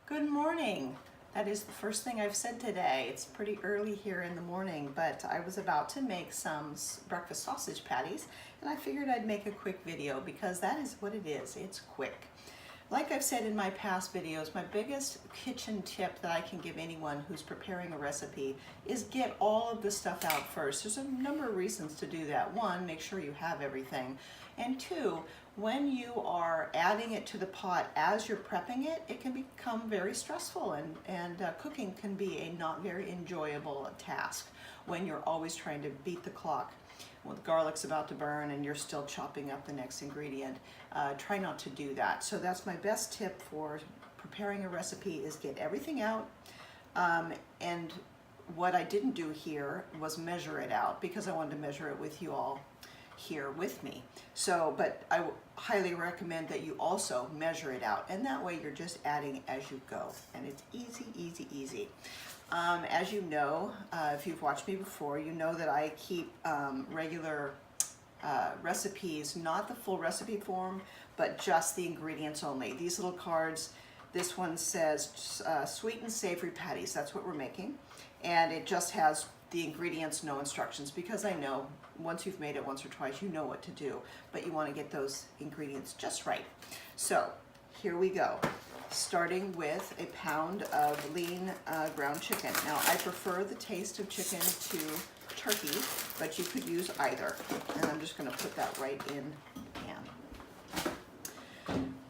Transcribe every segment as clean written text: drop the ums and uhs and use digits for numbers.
Good morning. That is the first thing I've said today. It's pretty early here in the morning, but I was about to make some breakfast sausage patties, and I figured I'd make a quick video because that is what it is. It's quick. Like I've said in my past videos, my biggest kitchen tip that I can give anyone who's preparing a recipe is get all of the stuff out first. There's a number of reasons to do that. One, make sure you have everything. And two, when you are adding it to the pot as you're prepping it, it can become very stressful and cooking can be a not very enjoyable task when you're always trying to beat the clock. Well, the garlic's about to burn and you're still chopping up the next ingredient. Try not to do that. So that's my best tip for preparing a recipe is get everything out. And what I didn't do here was measure it out because I wanted to measure it with you all here with me. So, but I highly recommend that you also measure it out, and that way you're just adding as you go, and it's easy, easy, easy. As you know, if you've watched me before, you know that I keep regular recipes, not the full recipe form, but just the ingredients only. These little cards, this one says sweet and savory patties, that's what we're making, and it just has the ingredients, no instructions, because I know once you've made it once or twice, you know what to do, but you want to get those ingredients just right. So here we go. Starting with a pound of lean ground chicken. Now I prefer the taste of chicken to turkey, but you could use either. And I'm just going to put that right in the pan.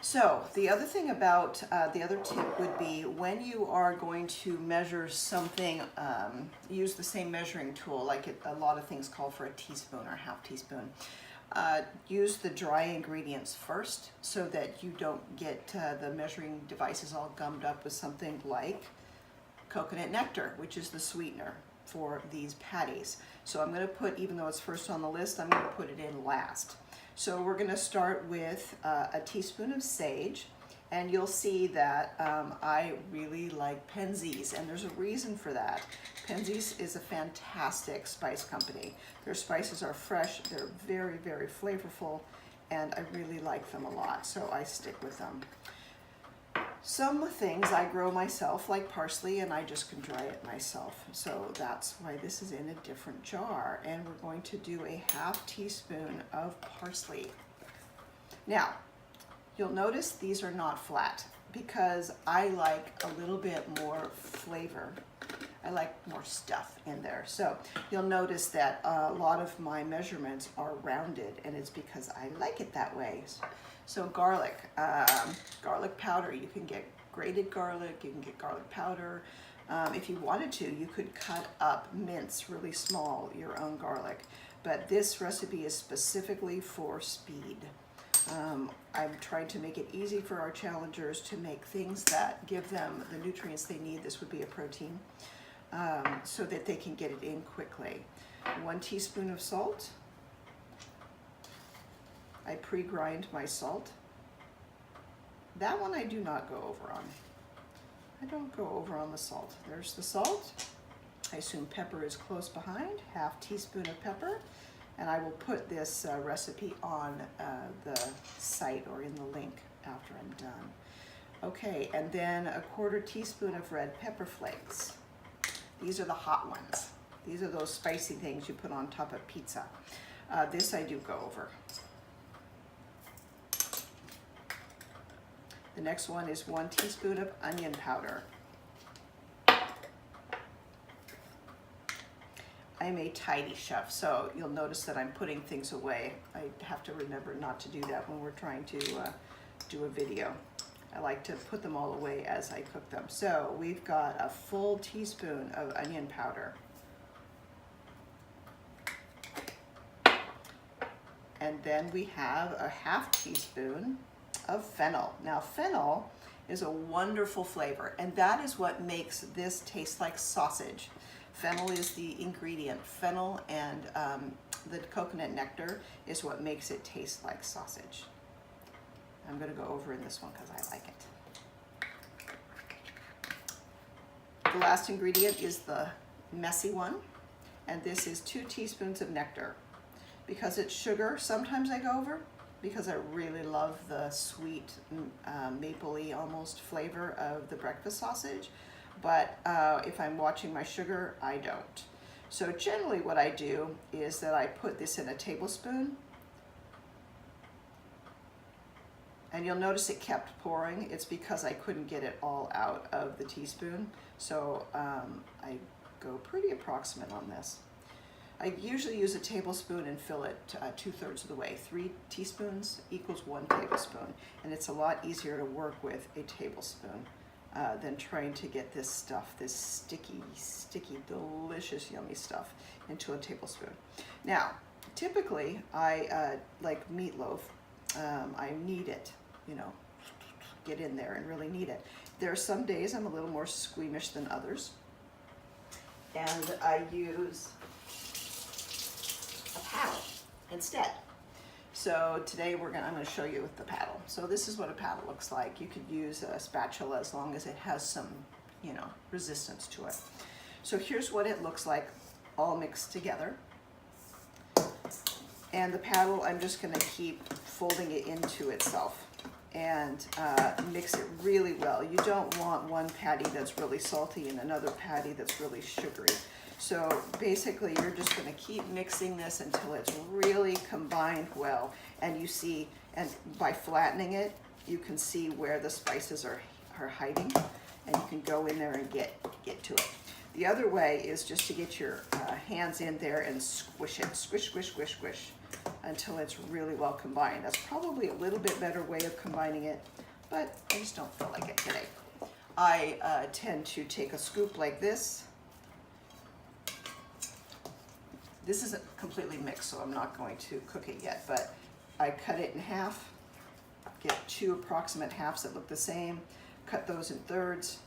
So the other thing about, the other tip would be when you are going to measure something, use the same measuring tool, like a lot of things call for a teaspoon or a half teaspoon. Use the dry ingredients first so that you don't get the measuring devices all gummed up with something like coconut nectar, which is the sweetener for these patties. So I'm going to put, even though it's first on the list, I'm going to put it in last. So we're going to start with a teaspoon of sage, and you'll see that I really like Penzeys, and there's a reason for that. Penzeys is a fantastic spice company. Their spices are fresh, they're very, very flavorful, and I really like them a lot, so I stick with them. Some things I grow myself, like parsley, and I just can dry it myself. So that's why this is in a different jar. And we're going to do a half teaspoon of parsley. Now, you'll notice these are not flat because I like a little bit more flavor. I like more stuff in there. So you'll notice that a lot of my measurements are rounded, and it's because I like it that way. So garlic, garlic powder, you can get grated garlic, you can get garlic powder. If you wanted to, you could cut up, mince really small your own garlic. But this recipe is specifically for speed. I'm trying to make it easy for our challengers to make things that give them the nutrients they need. This would be a protein, so that they can get it in quickly. 1 teaspoon of salt. I pre-grind my salt. That one I do not go over on. I don't go over on the salt. There's the salt. I assume pepper is close behind, half teaspoon of pepper. And I will put this recipe on the site or in the link after I'm done. Okay, and then a 1/4 teaspoon of red pepper flakes. These are the hot ones. These are those spicy things you put on top of pizza. This I do go over. The next one is 1 teaspoon of onion powder. I'm a tidy chef, so you'll notice that I'm putting things away. I have to remember not to do that when we're trying to do a video. I like to put them all away as I cook them. So we've got a full teaspoon of onion powder. And then we have a half teaspoon of fennel. Now fennel is a wonderful flavor, and that is what makes this taste like sausage. Fennel is the ingredient. Fennel and the coconut nectar is what makes it taste like sausage. I'm going to go over in this one because I like it. The last ingredient is the messy one, and this is 2 teaspoons of nectar. Because it's sugar, sometimes I go over, because I really love the sweet mapley almost flavor of the breakfast sausage, but if I'm watching my sugar, I don't. So generally what I do is that I put this in a tablespoon, and you'll notice it kept pouring. It's because I couldn't get it all out of the teaspoon. So I go pretty approximate on this. I usually use a tablespoon and fill it 2/3 of the way. 3 teaspoons equals 1 tablespoon. And it's a lot easier to work with a tablespoon than trying to get this stuff, this sticky, delicious, yummy stuff into a tablespoon. Now, typically I like meatloaf. I knead it, you know, get in there and really knead it. There are some days I'm a little more squeamish than others, and I use a paddle instead. So today I'm going to show you with the paddle. So this is what a paddle looks like. You could use a spatula as long as it has some, you know, resistance to it. So here's what it looks like all mixed together. And the paddle, I'm just going to keep folding it into itself and mix it really well. You don't want one patty that's really salty and another patty that's really sugary. So basically you're just going to keep mixing this until it's really combined well. And you see, and by flattening it, you can see where the spices are hiding, and you can go in there and get to it. The other way is just to get your hands in there and squish it. Squish, squish, squish, squish until it's really well combined. That's probably a little bit better way of combining it, but I just don't feel like it today. I tend to take a scoop like this. This isn't completely mixed, so I'm not going to cook it yet, but I cut it in half, get 2 approximate halves that look the same, cut those in thirds,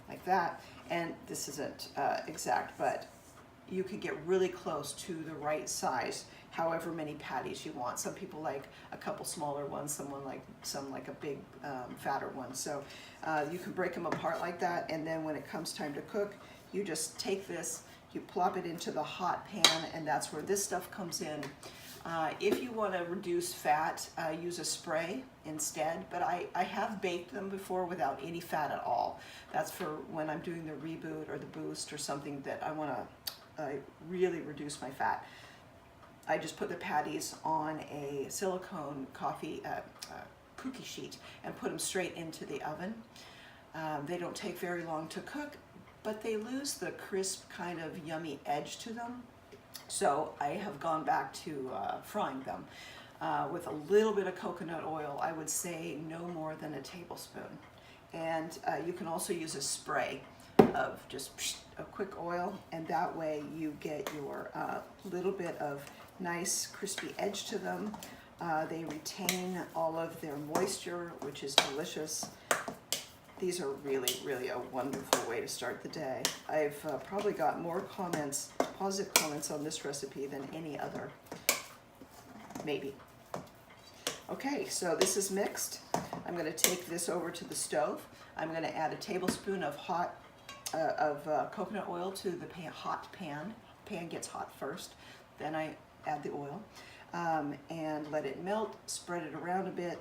like that. And this isn't exact, but you could get really close to the right size, however many patties you want. Some people like a couple smaller ones, some like a big fatter one. So you can break them apart like that, and then when it comes time to cook, you just take this, you plop it into the hot pan, and that's where this stuff comes in. If you want to reduce fat, use a spray instead, but I have baked them before without any fat at all. That's for when I'm doing the reboot or the boost or something that I want to really reduce my fat. I just put the patties on a silicone cookie sheet and put them straight into the oven. They don't take very long to cook, but they lose the crisp kind of yummy edge to them. So I have gone back to frying them with a little bit of coconut oil. I would say no more than a tablespoon. And you can also use a spray of just a quick oil, and that way you get your little bit of nice crispy edge to them. They retain all of their moisture, which is delicious. These are really, really a wonderful way to start the day. I've probably got more comments, positive comments on this recipe than any other, maybe. Okay, so this is mixed. I'm going to take this over to the stove. I'm going to add a tablespoon of coconut oil to the hot pan. Pan gets hot first, then I add the oil and let it melt. Spread it around a bit.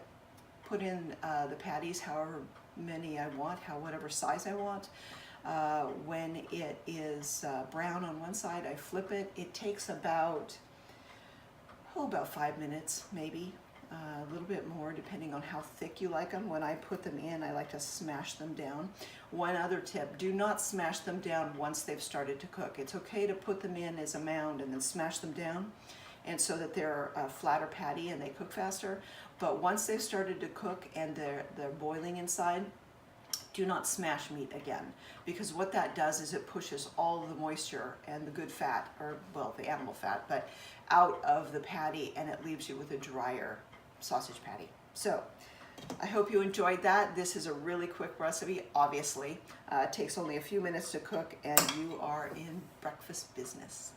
Put in the patties, however many I want, whatever size I want. When it is brown on one side, I flip it. It takes about 5 minutes, maybe a little bit more, depending on how thick you like them. When I put them in, I like to smash them down. One other tip: do not smash them down once they've started to cook. It's okay to put them in as a mound and then smash them down, and so that they're a flatter patty and they cook faster. But once they've started to cook and they're boiling inside, do not smash meat again, because what that does is it pushes all the moisture and the good fat, or well, the animal fat, but out of the patty, and it leaves you with a drier sausage patty. So I hope you enjoyed that. This is a really quick recipe, obviously. It takes only a few minutes to cook, and you are in breakfast business.